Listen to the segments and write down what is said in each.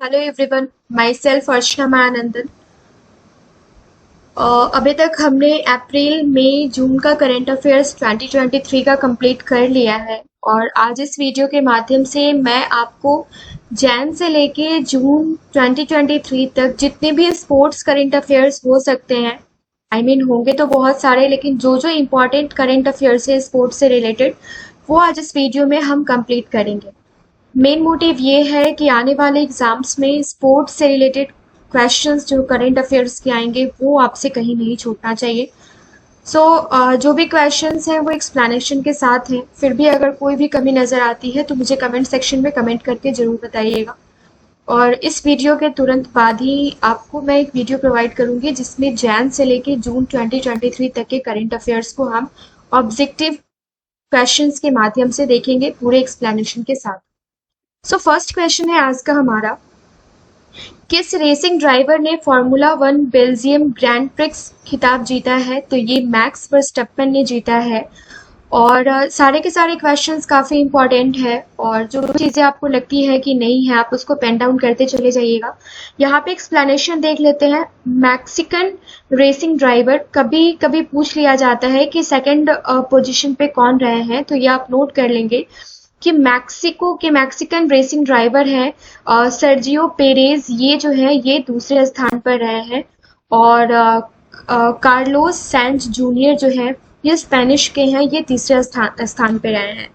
Hello everyone, my self अर्चना मानंदन। अभी तक हमने अप्रैल मई जून का करंट अफेयर्स 2023 का कंप्लीट कर लिया है और आज इस वीडियो के माध्यम से मैं आपको जैन से लेके जून 2023 तक जितने भी स्पोर्ट्स करंट अफेयर्स हो सकते हैं, होंगे तो बहुत सारे, लेकिन जो जो इम्पोर्टेंट करंट अफेयर्स है स्पोर्ट्स से रिलेटेड वो आज इस वीडियो में हम कंप्लीट करेंगे। मेन मोटिव ये है कि आने वाले एग्जाम्स में स्पोर्ट्स से रिलेटेड क्वेश्चंस जो करंट अफेयर्स के आएंगे वो आपसे कहीं नहीं छूटना चाहिए। जो भी क्वेश्चंस हैं वो एक्सप्लेनेशन के साथ हैं। फिर भी अगर कोई भी कमी नज़र आती है तो मुझे कमेंट सेक्शन में कमेंट करके ज़रूर बताइएगा। और इस वीडियो के तुरंत बाद ही आपको मैं एक वीडियो प्रोवाइड करूंगी जिसमें जैन से लेके जून 2023 तक के करंट अफेयर्स को हम ऑब्जेक्टिव क्वेश्चंस के माध्यम से देखेंगे पूरे एक्सप्लेनेशन के साथ। फर्स्ट क्वेश्चन है आज का हमारा, किस रेसिंग ड्राइवर ने formula one Belgium grand prix खिताब जीता है? तो ये मैक्स वर्स्टप्पन ने जीता है। और सारे के सारे क्वेश्चंस काफ़ी इंपॉर्टेंट है और जो चीज़ें आपको लगती है कि नहीं है आप उसको पेन डाउन करते चले जाइएगा। यहाँ पे एक्सप्लेनेशन देख लेते हैं। मैक्सिकन रेसिंग ड्राइवर कभी कभी पूछ लिया जाता है कि सेकंड पोजीशन पे कौन रहे हैं, तो ये आप नोट कर लेंगे कि मैक्सिको के मैक्सिकन रेसिंग ड्राइवर है सर्जियो पेरेज, ये जो है ये दूसरे स्थान पर रहे हैं। और कार्लोस सैंच जूनियर जो है ये स्पेनिश के हैं, ये तीसरे स्थान पे रहे हैं।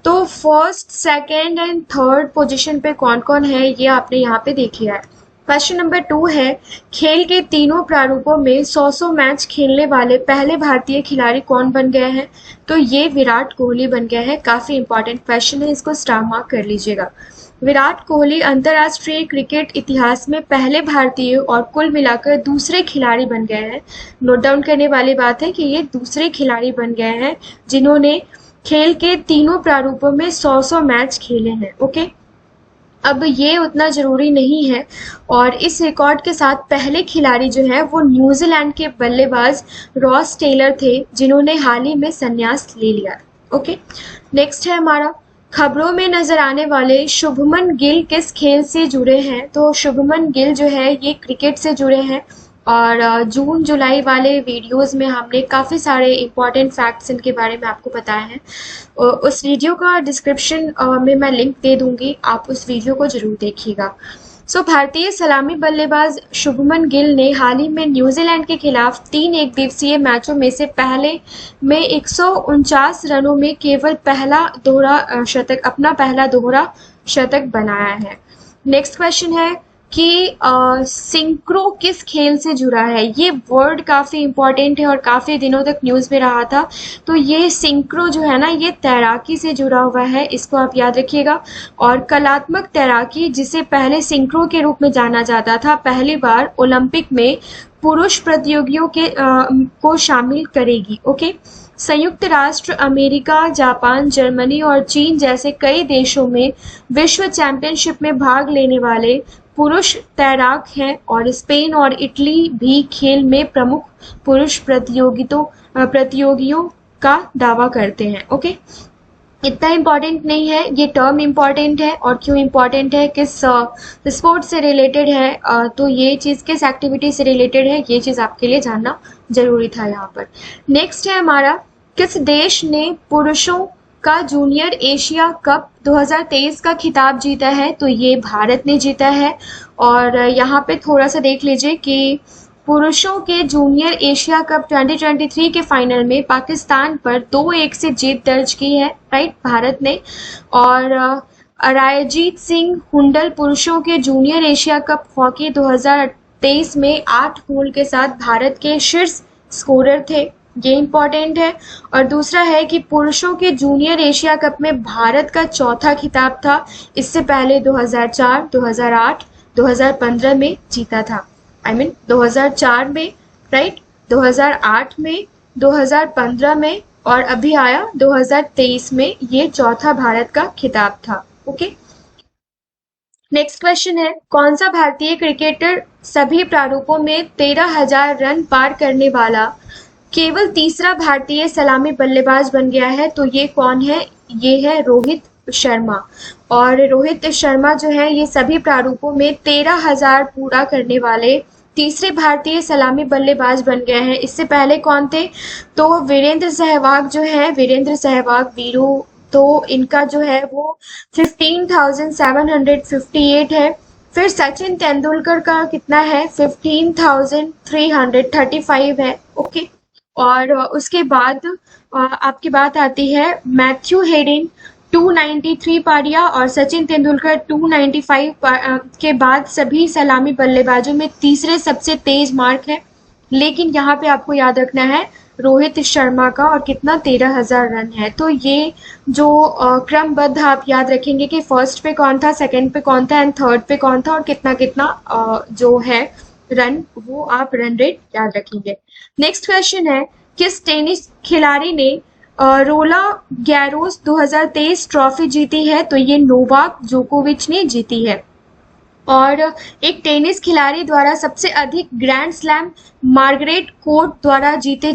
तो first second and third position पे कौन कौन है ये आपने यहाँ पे देख लिया है। क्वेश्चन नंबर 2 है, खेल के तीनों प्रारूपों में 100 मैच खेलने वाले पहले भारतीय खिलाड़ी कौन बन गए हैं? तो ये विराट कोहली बन गया है। काफी इंपॉर्टेंट क्वेश्चन है, इसको स्टार मार्क कर लीजिएगा। विराट कोहली अंतर्राष्ट्रीय क्रिकेट इतिहास में पहले भारतीय और कुल मिलाकर दूसरे खिलाड़ी बन गए हैं। नोट डाउन करने वाली बात है कि ये दूसरे खिलाड़ी बन गए हैं जिन्होंने खेल के तीनों प्रारूपों में 100 मैच खेले हैं। ओके, अब ये उतना जरूरी नहीं है। और इस रिकॉर्ड के साथ पहले खिलाड़ी जो है वो न्यूजीलैंड के बल्लेबाज रॉस टेलर थे जिन्होंने हाल ही में संन्यास ले लिया। ओके, नेक्स्ट है हमारा, खबरों में नजर आने वाले शुभमन गिल किस खेल से जुड़े हैं? तो शुभमन गिल जो है ये क्रिकेट से जुड़े हैं और जून जुलाई वाले वीडियोस में हमने काफ़ी सारे इम्पॉर्टेंट फैक्ट्स इनके बारे में आपको बताए हैं। उस वीडियो का डिस्क्रिप्शन में मैं लिंक दे दूंगी, आप उस वीडियो को जरूर देखिएगा। भारतीय सलामी बल्लेबाज शुभमन गिल ने हाल ही में न्यूजीलैंड के खिलाफ 3 एक दिवसीय मैचों में से पहले में 149 रनों में केवल अपना पहला दोहरा शतक बनाया है। नेक्स्ट क्वेश्चन है कि सिंक्रो किस खेल से जुड़ा है? ये वर्ड काफी इंपॉर्टेंट है और काफी दिनों तक न्यूज में रहा था। तो ये सिंक्रो जो है ना ये तैराकी से जुड़ा हुआ है, इसको आप याद रखिएगा। और कलात्मक तैराकी, जिसे पहले सिंक्रो के रूप में जाना जाता था, पहली बार ओलंपिक में पुरुष प्रतियोगियों को शामिल करेगी। ओके, संयुक्त राष्ट्र अमेरिका, जापान, जर्मनी और चीन जैसे कई देशों में विश्व चैंपियनशिप में भाग लेने वाले पुरुष तैराक हैं और स्पेन और इटली भी खेल में प्रमुख पुरुष प्रतियोगियों का दावा करते हैं। ओके, इतना इम्पोर्टेंट नहीं है, ये टर्म इम्पोर्टेंट है। और क्यों इम्पोर्टेंट है, किस स्पोर्ट से रिलेटेड है, तो ये चीज़ किस एक्टिविटी से रिलेटेड है, ये चीज़ आपके लिए जानना जरूरी था यहाँ पर। नेक्स्ट है हमारा, किस देश ने पुरुषों का जूनियर एशिया कप 2023 का खिताब जीता है? तो ये भारत ने जीता है। और यहाँ पे थोड़ा सा देख लीजिए कि पुरुषों के जूनियर एशिया कप 2023 के फाइनल में पाकिस्तान पर 2-1 से जीत दर्ज की है, राइट, भारत ने। और अरायजीत सिंह हुंडल पुरुषों के जूनियर एशिया कप हॉकी 2023 में 8 गोल के साथ भारत के शीर्ष स्कोरर थे, ये इम्पोर्टेंट है। और दूसरा है कि पुरुषों के जूनियर एशिया कप में भारत का चौथा खिताब था, इससे पहले 2004, 2008, 2015 में जीता था। 2004 में, राइट, 2008 में, 2015 में और अभी आया 2023 में, ये चौथा भारत का खिताब था। ओके, नेक्स्ट क्वेश्चन है, कौन सा भारतीय क्रिकेटर सभी प्रारूपों में 13,000 रन पार करने वाला केवल तीसरा भारतीय सलामी बल्लेबाज बन गया है? तो ये कौन है? ये है रोहित शर्मा। और रोहित शर्मा जो है ये सभी प्रारूपों में 13,000 पूरा करने वाले तीसरे भारतीय सलामी बल्लेबाज बन गए हैं। इससे पहले कौन थे? तो वीरेंद्र सहवाग जो है, वीरेंद्र सहवाग वीरू, तो इनका जो है वो 15,758 है। फिर सचिन तेंदुलकर का कितना है? 15,335 है। ओके। और उसके बाद आपकी बात आती है मैथ्यू हेडिन 293 पारियां और सचिन तेंदुलकर 295 के बाद सभी सलामी बल्लेबाजों में तीसरे सबसे तेज मार्क है। लेकिन यहाँ पे आपको याद रखना है रोहित शर्मा का, और कितना 13,000 रन है। तो ये जो क्रमबद्ध आप याद रखेंगे कि फर्स्ट पे कौन था, सेकंड पे कौन था एंड थर्ड पे कौन था, और कितना कितना जो है रन, वो आप रन रेट याद रखेंगे। नेक्स्ट क्वेश्चन है, किस टेनिस खिलाड़ी ने रोला गैरोस 2023 ट्रॉफी जीती है? तो ये नोवाक जोकोविच ने जीती है। और एक टेनिस खिलाड़ी द्वारा सबसे अधिक ग्रैंड स्लैम मार्गरेट कोर्ट द्वारा जीते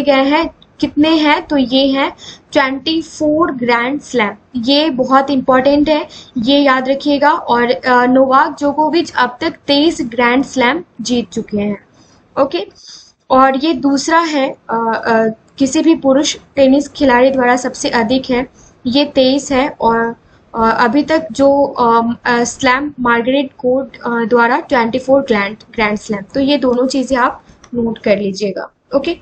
गए हैं, कितने हैं? तो ये हैं 24 ग्रैंड स्लैम। ये बहुत इंपॉर्टेंट है, ये याद रखिएगा। और नोवाक जोकोविच अब तक 23 ग्रैंड स्लैम जीत चुके हैं। ओके। और ये दूसरा है किसी भी पुरुष टेनिस खिलाड़ी द्वारा सबसे अधिक है, ये 23 है। और अभी तक जो स्लैम मार्गरेट कोर्ट द्वारा 24 ग्रैंड स्लैम। तो ये दोनों चीजें आप नोट कर लीजिएगा। ओके।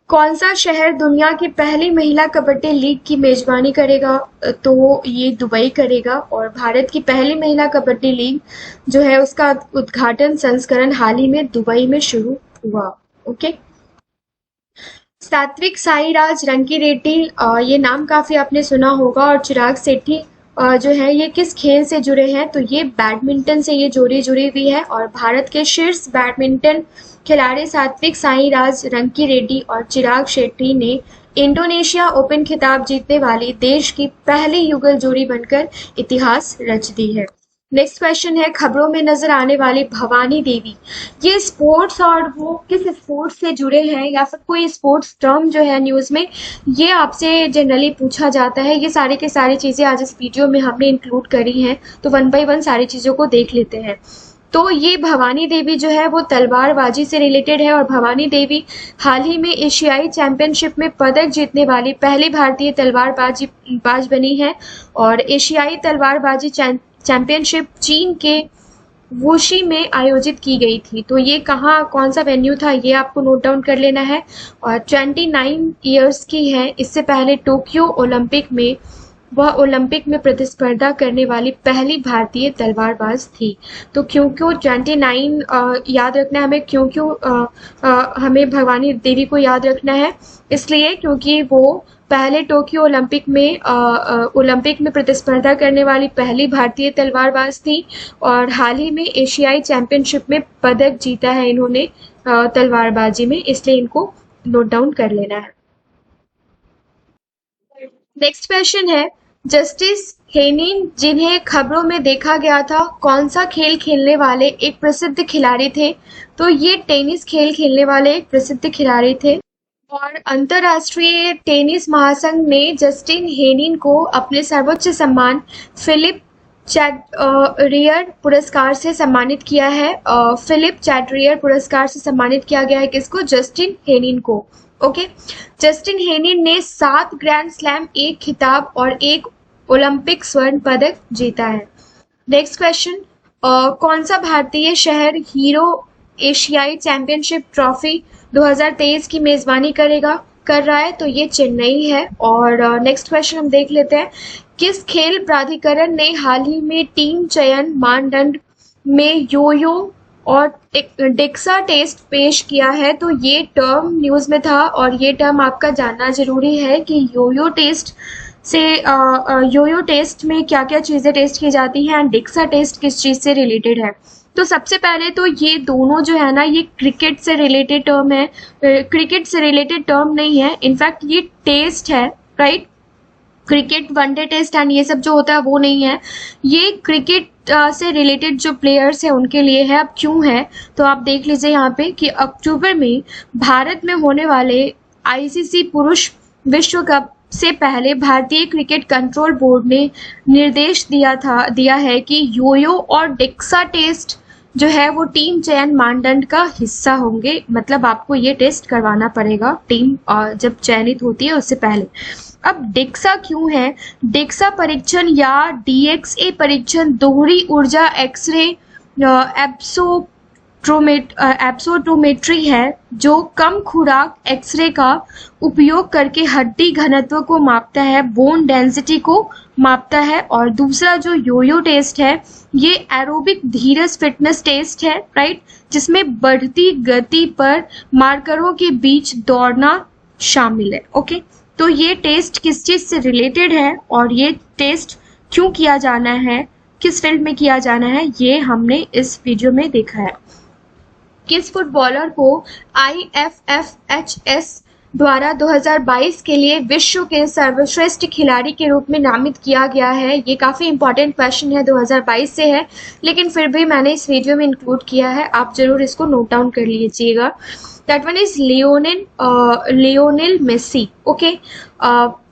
कौन सा शहर दुनिया की पहली महिला कबड्डी लीग की मेजबानी करेगा? तो ये दुबई करेगा। और भारत की पहली महिला कबड्डी लीग जो है उसका उद्घाटन संस्करण हाल ही में दुबई में शुरू हुआ। ओके। सात्विक साईराज रंकीरेड्डी, ये नाम काफी आपने सुना होगा। और चिराग शेट्टी जो है ये किस खेल से जुड़े हैं? तो ये बैडमिंटन से ये जोड़ी जुड़ी हुई है। और भारत के शीर्ष बैडमिंटन खिलाड़ी सात्विक साईराज रंकीरेड्डी और चिराग शेट्टी ने इंडोनेशिया ओपन खिताब जीतने वाली देश की पहली युगल जोड़ी बनकर इतिहास रच दी है। नेक्स्ट क्वेश्चन है, खबरों में नजर आने वाली भवानी देवी, ये स्पोर्ट्स और वो किस स्पोर्ट्स से जुड़े हैं, या फिर कोई स्पोर्ट्स टर्म जो है न्यूज में, ये आपसे जनरली पूछा जाता है। ये सारी की सारी चीजें आज इस वीडियो में हमने इंक्लूड करी हैं, तो वन बाय वन सारी चीजों को देख लेते हैं। तो ये भवानी देवी जो है वो तलवारबाजी से रिलेटेड है। और भवानी देवी हाल ही में एशियाई चैंपियनशिप में पदक जीतने वाली पहली भारतीय तलवारबाज बनी है। और एशियाई तलवारबाजी चैंपियनशिप चीन के वुशी में आयोजित की गई थी। तो ये कहाँ, कौन सा वेन्यू था, ये आपको नोट डाउन कर लेना है। और 29 इयर्स की है। इससे पहले टोक्यो ओलंपिक में वह ओलंपिक में प्रतिस्पर्धा करने वाली पहली भारतीय तलवारबाज थी। तो क्यों 29 याद रखना है हमें, क्यों हमें भवानी देवी को याद रखना है, इसलिए क्योंकि वो पहले टोक्यो ओलंपिक में प्रतिस्पर्धा करने वाली पहली भारतीय तलवारबाज थी। और हाल ही में एशियाई चैंपियनशिप में पदक जीता है इन्होंने तलवारबाजी में, इसलिए इनको नोट डाउन कर लेना है। नेक्स्ट क्वेश्चन है, जस्टिस हेनिन जिन्हें खबरों में देखा गया था, कौन सा खेल खेलने वाले एक प्रसिद्ध खिलाड़ी थे? तो ये टेनिस खेल खेलने वाले एक प्रसिद्ध खिलाड़ी थे। और अंतरराष्ट्रीय टेनिस महासंघ ने जस्टिन हेनिन को अपने सर्वोच्च सम्मान फिलिप चैटरियर पुरस्कार से सम्मानित किया है। फिलिप चैटरियर पुरस्कार से सम्मानित किया गया है किसको? जस्टिन हेनिन को। ओके। जस्टिन हेनिन ने 7 ग्रैंड स्लैम, 1 खिताब और 1 ओलंपिक स्वर्ण पदक जीता है। नेक्स्ट क्वेश्चन, कौन सा भारतीय शहर हीरो एशियाई चैंपियनशिप ट्रॉफी 2023 की मेजबानी कर रहा है? तो ये चेन्नई है। और नेक्स्ट क्वेश्चन हम देख लेते हैं, किस खेल प्राधिकरण ने हाल ही में टीम चयन मानदंड में योयो और डेक्सा टेस्ट पेश किया है? तो ये टर्म न्यूज में था, और ये टर्म आपका जानना जरूरी है कि योयो टेस्ट में क्या क्या चीजें टेस्ट की जाती हैं एंड डेक्सा टेस्ट किस चीज से रिलेटेड है। तो सबसे पहले तो ये दोनों जो है ना, ये क्रिकेट से रिलेटेड टर्म है, क्रिकेट से रिलेटेड टर्म नहीं है, इनफैक्ट ये टेस्ट है, right. Cricket one day test and ये सब जो होता है वो नहीं है, ये क्रिकेट से रिलेटेड जो प्लेयर्स है उनके लिए है। अब क्यों है, तो आप देख लीजिए यहाँ पे कि अक्टूबर में भारत में होने वाले आईसीसी पुरुष विश्व कप से पहले भारतीय क्रिकेट कंट्रोल बोर्ड ने निर्देश दिया है कि योयो और डिक्सा टेस्ट जो है वो टीम चयन मानदंड का हिस्सा होंगे। मतलब आपको ये टेस्ट करवाना पड़ेगा टीम जब चयनित होती है उससे पहले। अब डिक्सा क्यों है? डिक्सा परीक्षण या डीएक्सए परीक्षण दोहरी ऊर्जा एक्सरे एब्सोटोमेट्री है जो कम खुराक एक्सरे का उपयोग करके हड्डी घनत्व को मापता है, बोन डेंसिटी को मापता है। और दूसरा जो योयो टेस्ट है ये एरोबिक धीरज फिटनेस टेस्ट है, राइट, जिसमें बढ़ती गति पर मार्करों के बीच दौड़ना शामिल है। ओके, तो ये टेस्ट किस चीज से रिलेटेड है और ये टेस्ट क्यों किया जाना है, किस फील्ड में किया जाना है, ये हमने इस वीडियो में देखा है। किस फुटबॉलर को IFFHS द्वारा 2022 के लिए विश्व के सर्वश्रेष्ठ खिलाड़ी के रूप में नामित किया गया है? ये काफी इंपॉर्टेंट क्वेश्चन है, 2022 से है, लेकिन फिर भी मैंने इस वीडियो में इंक्लूड किया है, आप जरूर इसको नोट डाउन कर लीजिएगा। That one is Lionel Messi. Okay,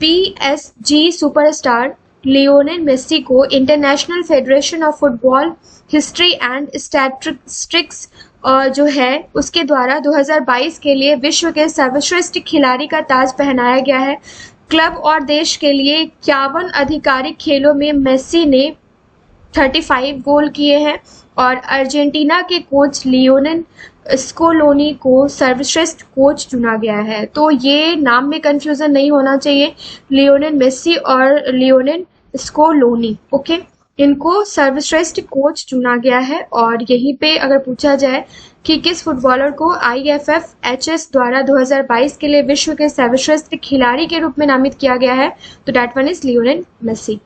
PSG superstar Lionel Messi को international federation of football history and statistics जो है उसके द्वारा 2022 के लिए विश्व के सर्वश्रेष्ठ खिलाड़ी का ताज पहनाया गया है। क्लब और देश के लिए 51 आधिकारिक खेलों में मेसी ने 35 गोल किए हैं और अर्जेंटीना के कोच लियोनेल स्कोलोनी को सर्वश्रेष्ठ कोच चुना गया है। तो ये नाम में कंफ्यूजन नहीं होना चाहिए, लियोनेल मेसी और लियोनेल स्कोलोनी। ओके, इनको सर्वश्रेष्ठ कोच चुना गया है। और यहीं पे अगर पूछा जाए कि किस फुटबॉलर को IFFHS द्वारा 2022 के लिए विश्व के सर्वश्रेष्ठ खिलाड़ी के रूप में नामित किया गया है, तो that one is Lionel Messi.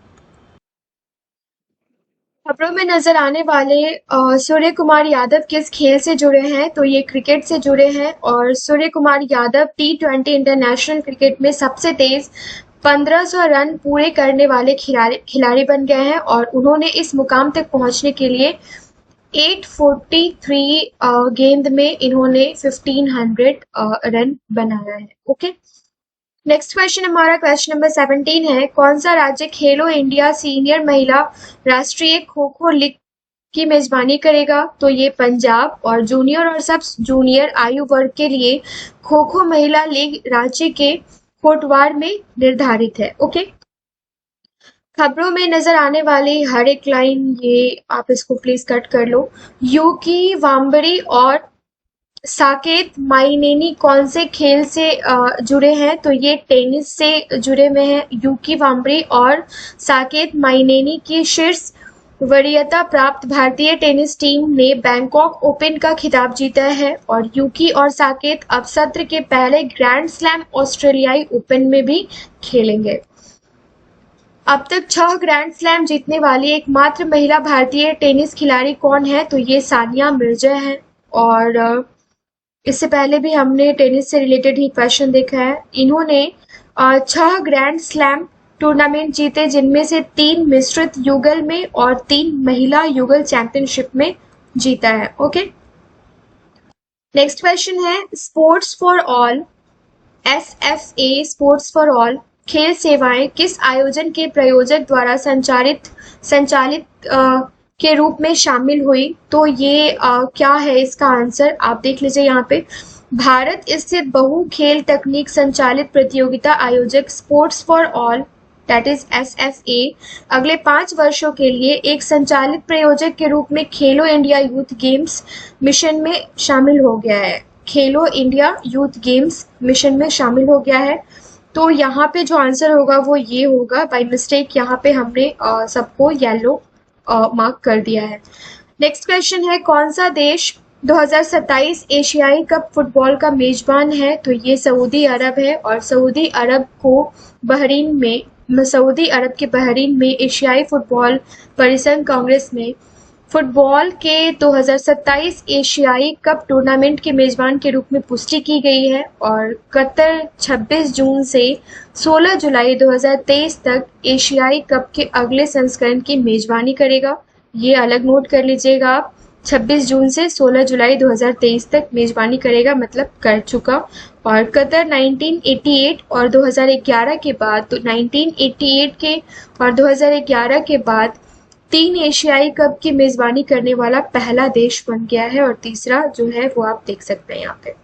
खबरों में नजर आने वाले सूर्य कुमार यादव किस खेल से जुड़े हैं? तो ये क्रिकेट से जुड़े हैं और Surya Kumar Yadav T20 international cricket में सबसे तेज 1500 रन पूरे करने वाले खिलाड़ी बन गए हैं और उन्होंने इस मुकाम तक पहुंचने के लिए 843 गेंद में इन्होंने 1500 रन बनाया है। ओके, नेक्स्ट क्वेश्चन हमारा क्वेश्चन नंबर 17 है, कौन सा राज्य खेलो इंडिया सीनियर महिला राष्ट्रीय खो खो लीग की मेजबानी करेगा? तो ये पंजाब। और जूनियर और सब जूनियर आयु वर्ग के लिए खो खो महिला लीग राज्य के कोटवार में निर्धारित है। ओके, खबरों में नजर आने वाली हर एक लाइन, ये आप इसको प्लीज कट कर लो। यूकी वाम्बरी और साकेत माइनेनी कौन से खेल से जुड़े हैं? तो ये टेनिस से जुड़े हुए हैं। यूकी वाम्बरी और साकेत माइनेनी की शीर्ष वरीयता प्राप्त भारतीय टेनिस टीम ने बैंकॉक ओपन का खिताब जीता है और यूकी और साकेत अब सत्र के पहले ग्रैंड स्लैम ऑस्ट्रेलियाई ओपन में भी खेलेंगे। अब तक 6 ग्रैंड स्लैम जीतने वाली एकमात्र महिला भारतीय टेनिस खिलाड़ी कौन है? तो ये सानिया मिर्जा है। और इससे पहले भी हमने टेनिस से रिलेटेड ही क्वेश्चन देखा है। इन्होंने 6 ग्रैंड स्लैम टूर्नामेंट जीते, जिनमें से 3 मिश्रित युगल में और 3 महिला युगल चैंपियनशिप में जीता है। ओके, नेक्स्ट क्वेश्चन है, sports for all SFA sports for all खेल सेवाएं किस आयोजन के प्रायोजक द्वारा संचालित के रूप में शामिल हुई? तो ये क्या है इसका आंसर, आप देख लीजिए यहाँ पे। भारत स्थित बहु खेल तकनीक संचालित प्रतियोगिता आयोजक sports for all that is SFA अगले 5 वर्षों के लिए एक संचालित प्रायोजक के रूप में खेलो इंडिया यूथ गेम्स मिशन में शामिल हो गया है। खेलो इंडिया यूथ गेम्स मिशन में शामिल हो गया है। तो यहाँ पे जो आंसर होगा वो ये होगा, बाय मिस्टेक यहाँ पे हमने सबको येलो मार्क कर दिया है। नेक्स्ट क्वेश्चन है, कौन सा देश 2027 एशियाई कप फुटबॉल का मेजबान है? तो ये सऊदी अरब है और सऊदी अरब के बहरीन में एशियाई फुटबॉल परिसंघ कांग्रेस में फुटबॉल के 2027 एशियाई कप टूर्नामेंट के मेजबान के रूप में पुष्टि की गई है और कतर 26 जून से 16 जुलाई 2023 तक एशियाई कप के अगले संस्करण की मेजबानी करेगा। ये अलग नोट कर लीजिएगा आप। 26 जून से 16 जुलाई 2023 तक मेजबानी करेगा, मतलब कर चुका। और कतर 1988 और 2011 के बाद, तो 1988 के और 2011 के बाद 3 एशियाई कप की मेजबानी करने वाला पहला देश बन गया है। और तीसरा जो है वो आप देख सकते हैं यहाँ पे।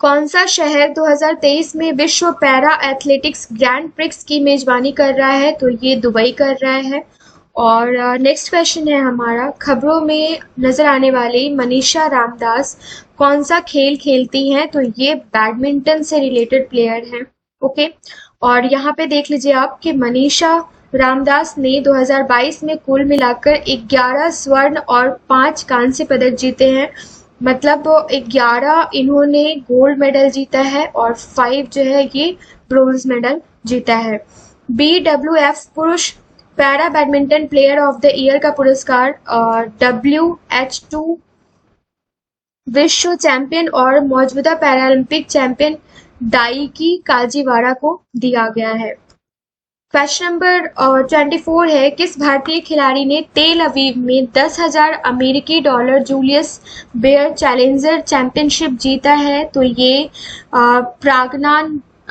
कौन सा शहर 2023 में विश्व पैरा एथलेटिक्स ग्रैंड प्रिक्स की मेजबानी कर रहा है? तो ये दुबई कर रहा है। और नेक्स्ट क्वेश्चन है हमारा, खबरों में नजर आने वाली मनीषा रामदास कौन सा खेल खेलती हैं? तो ये बैडमिंटन से रिलेटेड प्लेयर हैं। ओके, और यहाँ पे देख लीजिए आप कि मनीषा रामदास ने 2022 में कुल मिलाकर 11 स्वर्ण और 5 कांस्य पदक जीते हैं। मतलब 11 इन्होंने गोल्ड मेडल जीता है और 5 जो है ये ब्रोंज मेडल जीता है। BWF पुरुष para badminton player of the year का पुरस्कार WH2 विश्व चैंपियन और मौजूदा पैरालंपिक चैंपियन दाइकी काजीवारा को दिया गया है। क्वेश्चन नंबर 24 है, किस भारतीय खिलाड़ी ने तेल अवीव में 10,000 अमेरिकी dollar Julius Baer challenger championship जीता है? तो ये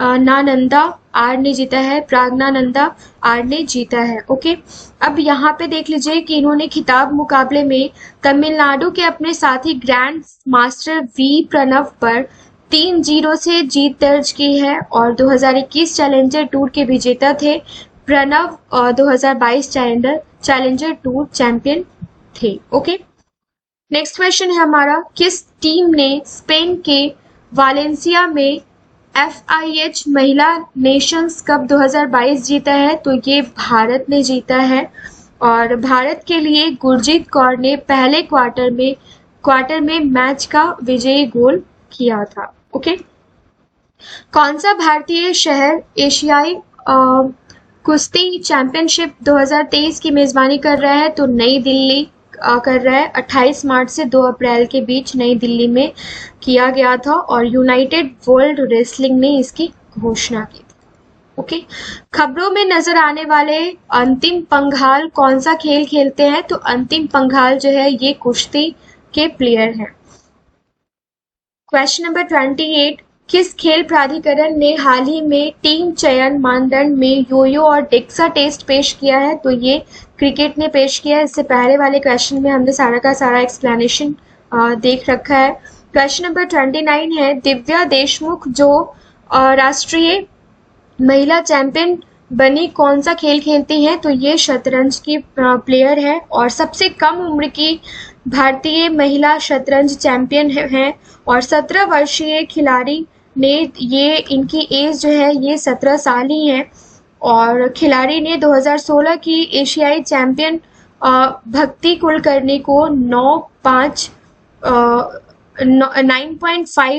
प्राज्ञानंदा आर ने जीता है। प्राज्ञानंदा आर ने जीता है। ओके, अब यहाँ पे देख लीजिए कि इन्होंने खिताब मुकाबले में तमिलनाडु के अपने साथी ग्रैंड मास्टर वी प्रणव पर 3-0 से जीत दर्ज की है और 2021 चैलेंजर टूर के विजेता थे। प्रणव 2022 चैलेंजर टूर चैंपियन थे। ओके, नेक्स्ट क्वेश्चन है हमारा, किस टीम ने स्पेन के वालेंसिया में FIH महिला नेशंस कप 2022 जीता है? तो ये भारत ने जीता है। और भारत के लिए गुरजीत कौर ने पहले क्वार्टर में मैच का विजयी गोल किया था। ओके, कौन सा भारतीय शहर एशियाई कुश्ती चैंपियनशिप 2023 की मेजबानी कर रहा है? तो नई दिल्ली कर रहा है। 28 मार्च से 2 अप्रैल के बीच नई दिल्ली में किया गया था और यूनाइटेड वर्ल्ड रेसलिंग ने इसकी घोषणा की थी। ओके, खबरों में नजर आने वाले अंतिम पंघाल कौन सा खेल खेलते हैं? तो अंतिम पंघाल जो है ये कुश्ती के प्लेयर हैं। क्वेश्चन नंबर 28, किस खेल प्राधिकरण ने हाल ही में टीम चयन मानदंड में योयो और डेक्सा टेस्ट पेश किया है? तो ये क्रिकेट ने पेश किया है। इससे पहले वाले क्वेश्चन में हमने सारा का सारा एक्सप्लेनेशन देख रखा है। क्वेश्चन नंबर 29 है, दिव्या देशमुख जो राष्ट्रीय महिला चैंपियन बनी कौन सा खेल खेलती हैं? तो ये शतरंज की प्लेयर है और सबसे कम उम्र की भारतीय महिला शतरंज चैंपियन है। और 17 वर्षीय खिलाड़ी ने, ये इनकी एज जो है ये 17 साल ही है। और खिलाड़ी ने 2016 की एशियाई चैंपियन भक्ति कुलकर्णी को 9.5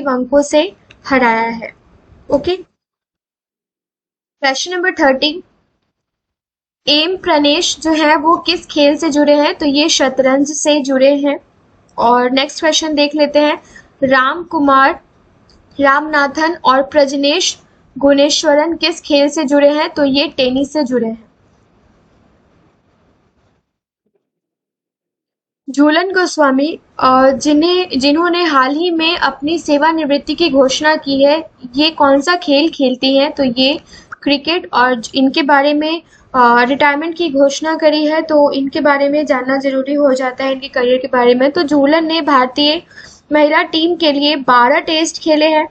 अंकों से हराया है। Okay, question number 30, M Pranesh जो है वो किस खेल से जुड़े हैं? तो ये शतरंज से जुड़े हैं। और नेक्स्ट क्वेश्चन देख लेते हैं, राम कुमार रामनाथन और प्रजनेश गुणेश्वरन किस खेल से जुड़े हैं? तो ये टेनिस से जुड़े हैं। झूलन गोस्वामी जिन्होंने हाल ही में अपनी सेवानिवृत्ति की घोषणा की है, ये कौन सा खेल खेलती हैं? तो ये क्रिकेट, और इनके बारे में रिटायरमेंट की घोषणा करी है, तो इनके बारे में जानना जरूरी हो जाता है, इनके करियर के बारे में। तो झूलन ने भारतीय महिला टीम के लिए 12 टेस्ट खेले हैं,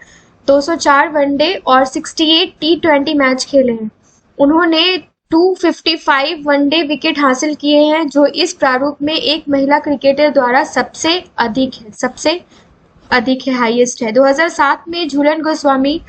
204 वनडे और 68 T20 मैच खेले हैं। उन्होंने 255 वनडे विकेट हासिल किए हैं, जो इस प्रारूप में एक महिला क्रिकेटर द्वारा सबसे अधिक है, हाईएस्ट है। 2007 में झूलन गोस्वामी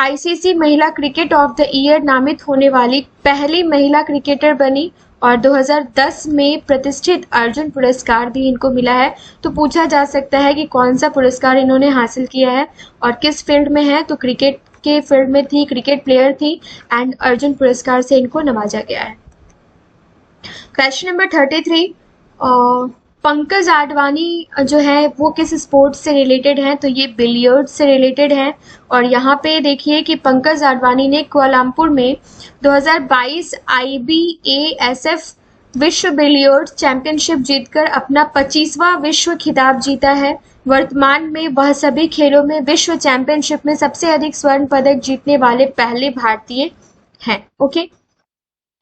ICC महिला क्रिकेट ऑफ द ईयर नामित होने वाली पहली महिला क्रिकेटर बनी और 2010 में प्रतिष्ठित अर्जुन पुरस्कार भी इनको मिला है। तो पूछा जा सकता है कि कौन सा पुरस्कार इन्होंने हासिल किया है और किस फील्ड में है? तो क्रिकेट के फील्ड में थी, क्रिकेट प्लेयर थी एंड अर्जुन पुरस्कार से इनको नवाजा गया है। क्वेश्चन नंबर 33, पंकज आडवाणी जो है वो किस स्पोर्ट से रिलेटेड है? तो ये बिलियर्ड से रिलेटेड है। और यहाँ पे देखिए कि पंकज आडवाणी ने कुआलालंपुर में 2022 IBASF विश्व बिलियर्ड्स चैंपियनशिप जीतकर अपना 25वां विश्व खिताब जीता है। वर्तमान में वह सभी खेलों में विश्व चैंपियनशिप में सबसे अधिक स्वर्ण पदक जीतने वाले पहले भारतीय हैं। ओके,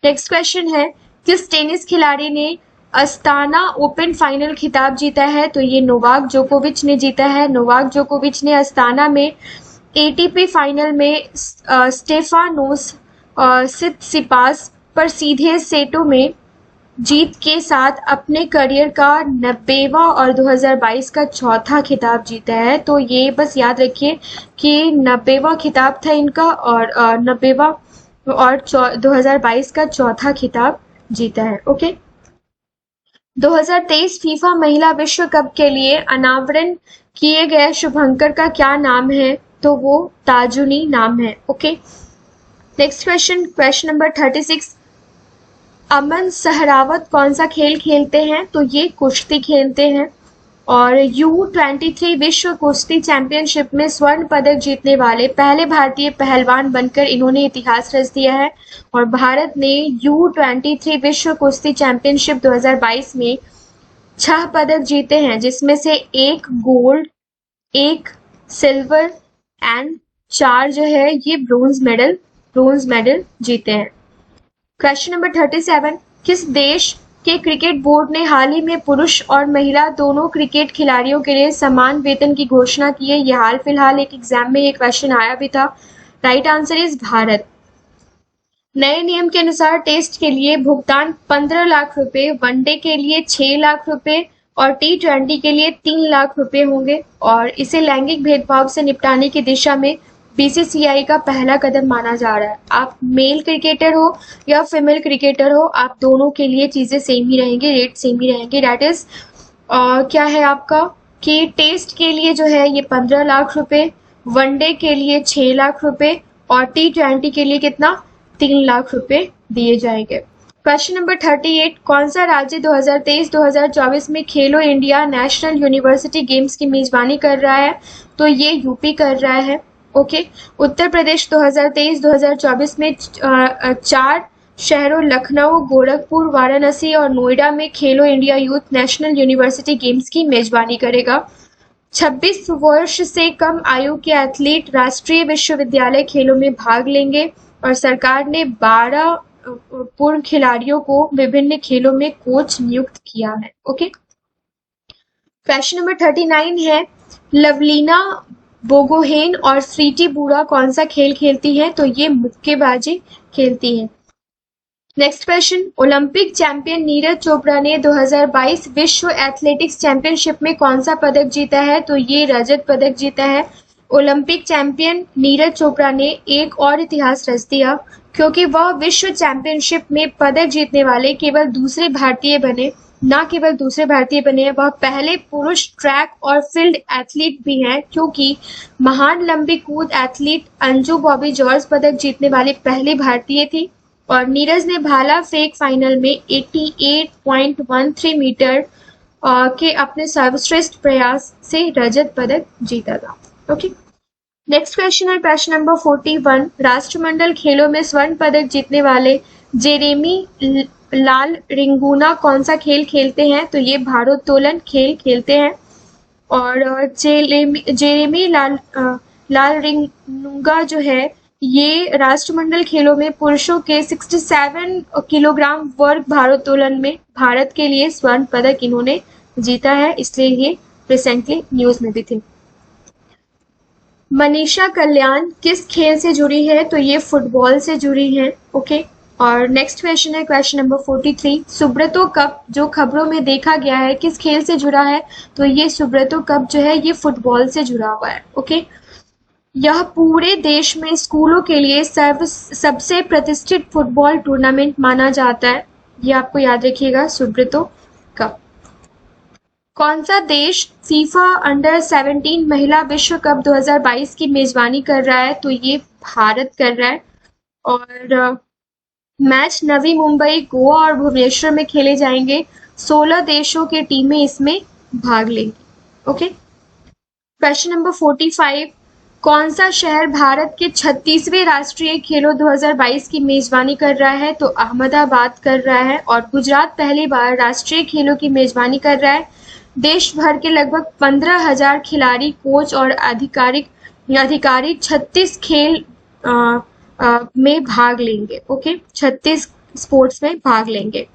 नेक्स्ट क्वेश्चन है, किस टेनिस खिलाड़ी ने अस्ताना ओपन फाइनल खिताब जीता है? तो ये नोवाक जोकोविच ने जीता है। नोवाक जोकोविच ने अस्ताना में एटीपी फाइनल में स्टेफानोस सित्सिपास पर सीधे सेटों में जीत के साथ अपने करियर का 90वां और 2022 का चौथा खिताब जीता है। तो ये बस याद रखिए कि 90वां खिताब था इनका और 90वां और 2022 का चौथा खिताब जीता है। ओके, 2023 फीफा महिला विश्व कप के लिए अनावरण किए गए शुभंकर का क्या नाम है? तो वो ताजुनी नाम है। Okay, next question, question number 36, अमन सहरावत कौन सा खेल खेलते हैं? तो ये कुश्ती खेलते हैं। और U23 विश्व कुश्ती चैंपियनशिप में स्वर्ण पदक जीतने वाले पहले भारतीय पहलवान बनकर इन्होंने इतिहास रच दिया है। और भारत ने U23 विश्व कुश्ती चैंपियनशिप 2022 में 6 पदक जीते हैं, जिसमें से 1 गोल्ड, 1 सिल्वर एंड 4 जो है ये ब्रोंज मेडल जीते हैं। क्वेश्चन नंबर 37, किस देश के क्रिकेट बोर्ड ने हाल ही में पुरुष और महिला दोनों क्रिकेट खिलाड़ियों के लिए समान वेतन की घोषणा की है? ये हाल फिलहाल एक एग्जाम में ये क्वेश्चन आया भी था। Right answer is Bharat. नए नियम के अनुसार टेस्ट के लिए भुगतान 15 लाख रुपए, वनडे के लिए 6 लाख रुपए और T20 के लिए 3 लाख रुपए होंगे। और इसे लैंगिक भेदभाव से निपटाने की दिशा में BCCI का पहला कदम माना जा रहा है। आप मेल क्रिकेटर हो या फीमेल क्रिकेटर हो, आप दोनों के लिए चीजें सेम ही रहेंगी, रेट सेम ही रहेंगे। दैट इज क्या है आपका कि टेस्ट के लिए जो है ये 15 लाख रुपए, वनडे के लिए 6 लाख रुपए और T20 के लिए कितना 3 लाख रुपए दिए जाएंगे। क्वेश्चन नंबर 38, कौन सा राज्य 2023-2024 में खेलो इंडिया नेशनल यूनिवर्सिटी गेम्स की मेजबानी कर रहा है? तो ये यूपी कर रहा है। ओके, उत्तर प्रदेश 2023-2024 में 4 शहरों लखनऊ, गोरखपुर, वाराणसी और नोएडा में खेलो India youth national university games की मेजबानी करेगा। 26 वर्ष से कम आयु के एथलीट राष्ट्रीय विश्वविद्यालय खेलों में भाग लेंगे। और सरकार ने 12 पूर्व खिलाड़ियों को विभिन्न खेलों में कोच नियुक्त किया है। ओके, क्वेश्चन नंबर 39 है, लवलीना बोगोहेन और स्वीटी बूढ़ा कौन सा खेल खेलती है? तो ये मुक्केबाजी खेलती है। Next question, Olympic champion Neeraj Chopra ने 2022 विश्व एथलेटिक्स चैंपियनशिप में कौन सा पदक जीता है? तो ये रजत पदक जीता है। ओलंपिक चैंपियन नीरज चोपड़ा ने एक और इतिहास रच दिया, क्योंकि वह विश्व चैंपियनशिप में पदक जीतने वाले केवल दूसरे भारतीय बने, वह पहले पुरुष ट्रैक और फील्ड एथलीट भी हैं, क्योंकि महान लंबी कूद एथलीट अंजू बॉबी जॉर्ज पदक जीतने वाले पहले भारतीय थी। और नीरज ने भाला फेंक फाइनल में 88.13 मीटर के अपने सर्वश्रेष्ठ प्रयास से रजत पदक जीता था। ओके, नेक्स्ट क्वेश्चन है क्वेश्चन नंबर 41, राष्ट्रमंडल खेलों में स्वर्ण पदक जीतने वाले जेरेमी लाल रिंगूना कौन सा खेल खेलते हैं? तो ये भारोत्तोलन खेल खेलते हैं। और जेरेमी लाल रिंगूना जो है ये राष्ट्रमंडल खेलों में पुरुषों के 67 किलोग्राम वर्ग भारोत्तोलन में भारत के लिए स्वर्ण पदक इन्होंने जीता है, इसलिए ये रिसेंटली न्यूज में भी थे। मनीषा कल्याण किस खेल से जुड़ी है? तो ये फुटबॉल से जुड़ी है। ओके, और नेक्स्ट क्वेश्चन है क्वेश्चन नंबर 43, सुब्रतो कप जो खबरों में देखा गया है किस खेल से जुड़ा है? तो ये सुब्रतो कप जो है ये फुटबॉल से जुड़ा हुआ है। ओके, यह पूरे देश में स्कूलों के लिए सबसे प्रतिष्ठित फुटबॉल टूर्नामेंट माना जाता है, ये आपको याद रखिएगा, सुब्रतो कप। कौन सा देश फीफा अंडर 17 महिला विश्व कप 2022 की मेजबानी कर रहा है? तो ये भारत कर रहा है। और मैच नवी मुंबई, गोवा और भुवनेश्वर में खेले जाएंगे। 16 देशों की टीमें इसमें भाग लेंगी। ओके, क्वेश्चन नंबर 45, कौन सा शहर भारत के 36वें राष्ट्रीय खेलों 2022 की मेजबानी कर रहा है? तो अहमदाबाद कर रहा है। और गुजरात पहली बार राष्ट्रीय खेलों की मेजबानी कर रहा है। देश भर के लगभग 15,000 खिलाड़ी, कोच और अधिकारी 36 खेल में भाग लेंगे। ओके, 36 स्पोर्ट्स में भाग लेंगे।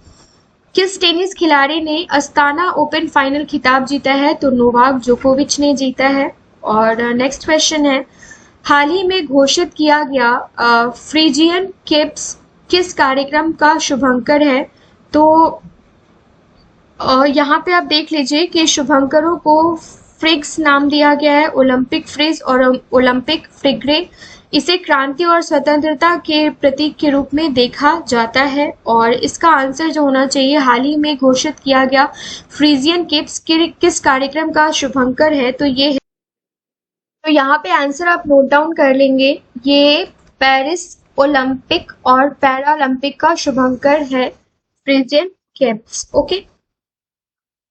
किस टेनिस खिलाड़ी ने अस्ताना ओपन फाइनल खिताब जीता है? तो नोवाक जोकोविच ने जीता है। और नेक्स्ट क्वेश्चन है, हाल ही में घोषित किया गया फ्रीजियन गेम्स किस कार्यक्रम का शुभंकर है? तो यहाँ पे आप देख लीजिए कि शुभंकरों को फ्रिग्स नाम दिया गया है, ओलंपिक फ्रिज और ओलंपिक फ्रिग्रे। इसे क्रांति और स्वतंत्रता के प्रतीक के रूप में देखा जाता है। और इसका आंसर जो होना चाहिए, हाल ही में घोषित किया गया फ्रीजियन गेम्स किस कार्यक्रम का शुभंकर है? तो ये है, तो यहाँ पे आंसर आप नोट डाउन कर लेंगे, ये पेरिस ओलंपिक और पैरालंपिक का शुभंकर है फ्रीजियन गेम्स। ओके,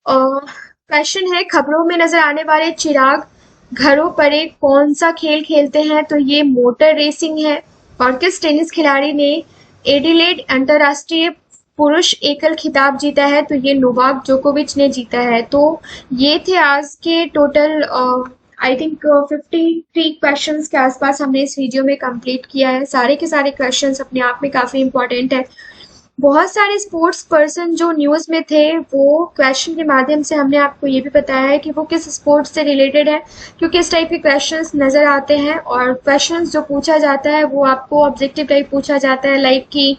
क्वेश्चन है, खबरों में नजर आने वाले चिराग घरों परे कौन सा खेल खेलते हैं? तो ये मोटर रेसिंग है। और किस टेनिस खिलाड़ी ने एडिलेड अंतरराष्ट्रीय पुरुष एकल खिताब जीता है? तो ये नोवाक जोकोविच ने जीता है। तो ये थे आज के टोटल आई थिंक 53 क्वेश्चंस के आसपास हमने इस वीडियो में कंप्लीट किया है। सारे के सारे क्वेश्चंस अपने आप में काफी इंपॉर्टेंट है। बहुत सारे स्पोर्ट्स पर्सन जो न्यूज में थे, वो क्वेश्चन के माध्यम से हमने आपको ये भी बताया है कि वो किस स्पोर्ट्स से रिलेटेड है, क्योंकि इस टाइप के क्वेश्चंस नजर आते हैं। और क्वेश्चंस जो पूछा जाता है वो आपको ऑब्जेक्टिव टाइप पूछा जाता है, लाइक कि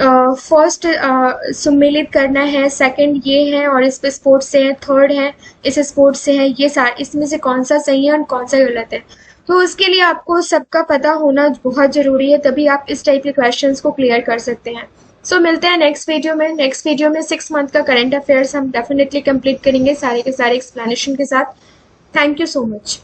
फर्स्ट सम्मिलित करना है, सेकंड ये है और इस पे स्पोर्ट्स से है, थर्ड है इस स्पोर्ट्स से है, ये सारे इसमें से कौन सा सही है और कौन सा गलत है। तो उसके लिए आपको सबका पता होना बहुत जरूरी है, तभी आप इस टाइप के क्वेश्चंस को क्लियर कर सकते हैं। सो मिलते हैं नेक्स्ट वीडियो में। नेक्स्ट वीडियो में 6 मंथ का करंट अफेयर्स हम डेफिनेटली कंप्लीट करेंगे, सारे के सारे एक्सप्लेनेशन के साथ। Thank you so much.